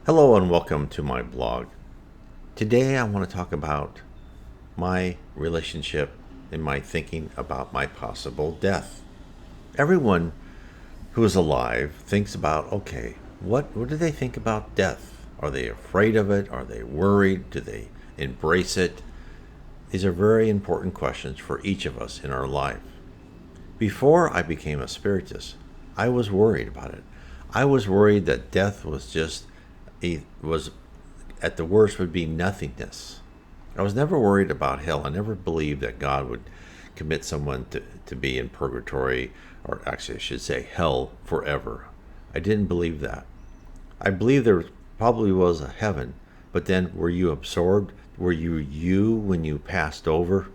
Hello and welcome to my blog. Today I want to talk about my relationship and my thinking about my possible death. Everyone who is alive thinks about, okay, what do they think about death? Are they afraid of it? Are they worried? Do they embrace it? These are very important questions for each of us in our life. Before I became a spiritist, I was worried about it. I was worried that death was at the worst would be nothingness. I was never worried about hell. I never believed that God would commit someone to be in purgatory, or actually I should say hell, forever. I didn't believe that. I believe there probably was a heaven, but then were you absorbed? Were you when you passed over?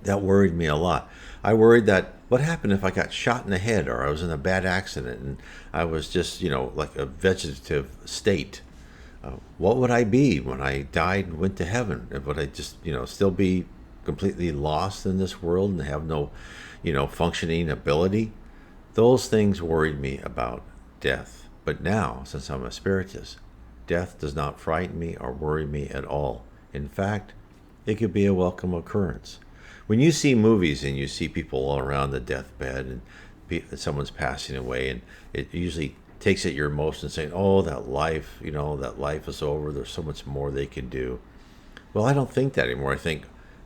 That worried me a lot. I worried that what happened if I got shot in the head or I was in a bad accident and I was just, like a vegetative state. What would I be when I died and went to heaven? Would I just, still be completely lost in this world and have no, functioning ability? Those things worried me about death. But now, since I'm a spiritist, death does not frighten me or worry me at all. In fact, it could be a welcome occurrence. When you see movies and you see people all around the deathbed and someone's passing away, and it usually takes at your emotions saying, oh, that life is over. There's so much more they can do. Well, I don't think that anymore. I think,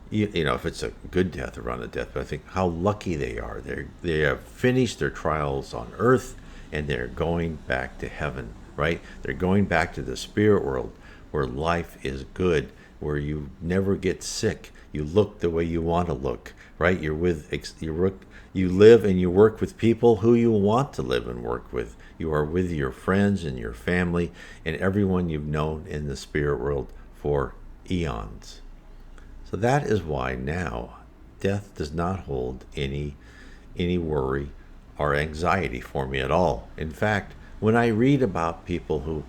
if it's a good death around the deathbed, I think how lucky they are. They have finished their trials on earth and they're going back to heaven, right? They're going back to the spirit world where life is good, where you never get sick. You look the way you want to look, right? You live and you work with people who you want to live and work with. You are with your friends and your family and everyone you've known in the spirit world for eons. So that is why now death does not hold any worry or anxiety for me at all. In fact, when I read about people who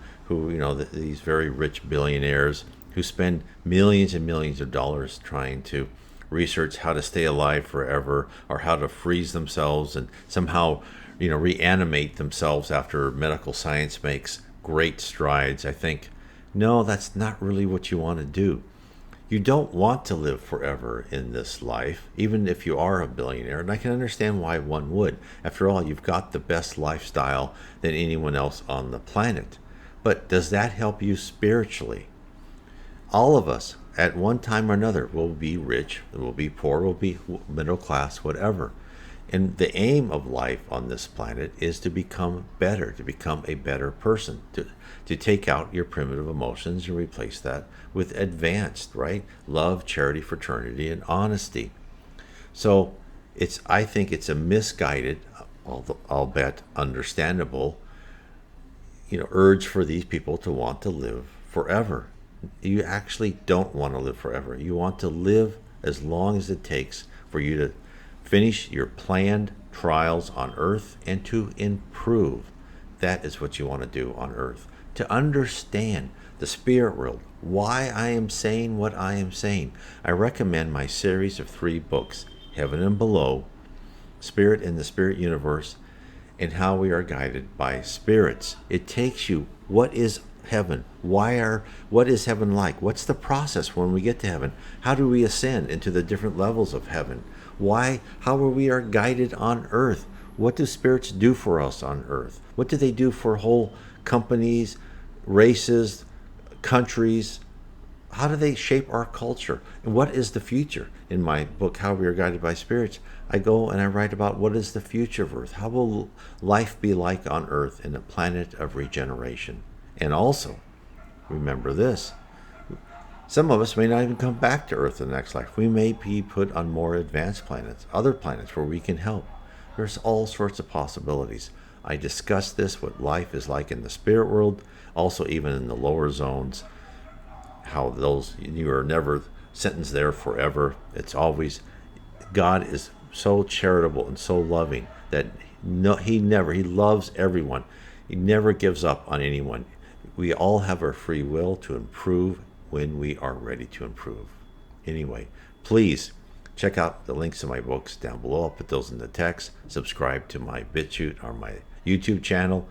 these very rich billionaires who spend millions and millions of dollars trying to research how to stay alive forever or how to freeze themselves and somehow reanimate themselves after medical science makes great strides, I think, no, that's not really what you want to do. You don't want to live forever in this life, even if you are a billionaire. And I can understand why one would. After all, you've got the best lifestyle than anyone else on the planet. But does that help you spiritually? All of us, at one time or another, will be rich, will be poor, will be middle class, whatever. And the aim of life on this planet is to become better, to become a better person, to take out your primitive emotions and replace that with advanced, right? Love, charity, fraternity, and honesty. So I think it's a misguided, I'll bet understandable, urge for these people to want to live forever. You actually don't want to live forever. You want to live as long as it takes for you to finish your planned trials on earth and to improve. That is what you want to do on earth. To understand the spirit world, why I am saying what I am saying. I recommend my series of 3 books, Heaven and Below, Spirit in the Spirit Universe, and How We Are Guided by Spirits. It takes you, what is heaven? What is heaven like? What's the process when we get to heaven? How do we ascend into the different levels of heaven? How are we guided on earth? What do spirits do for us on earth? What do they do for whole companies, races, countries? How do they shape our culture? And what is the future? In my book, How We Are Guided by Spirits, I go and I write about what is the future of earth? How will life be like on earth in a planet of regeneration? And also, remember this, some of us may not even come back to Earth in the next life. We may be put on more advanced planets, other planets where we can help. There's all sorts of possibilities. I discuss this, what life is like in the spirit world, also even in the lower zones, how you are never sentenced there forever. It's always, God is so charitable and so loving that he loves everyone. He never gives up on anyone. We all have our free will to improve when we are ready to improve. Anyway, please check out the links to my books down below. I'll put those in the text. Subscribe to my BitChute or my YouTube channel.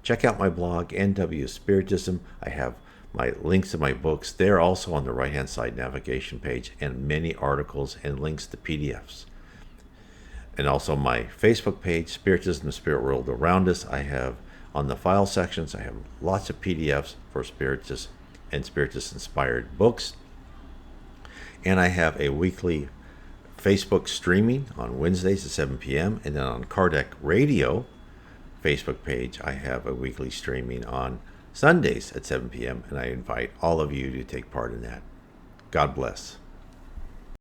Check out my blog, NW Spiritism. I have my links to my books. They're also on the right-hand side navigation page, and many articles and links to PDFs. And also my Facebook page, Spiritism, the Spirit World Around Us. I have on the file sections, I have lots of PDFs for Spiritist and Spiritist-inspired books. And I have a weekly Facebook streaming on Wednesdays at 7 p.m. And then on Kardec Radio Facebook page, I have a weekly streaming on Sundays at 7 p.m. And I invite all of you to take part in that. God bless.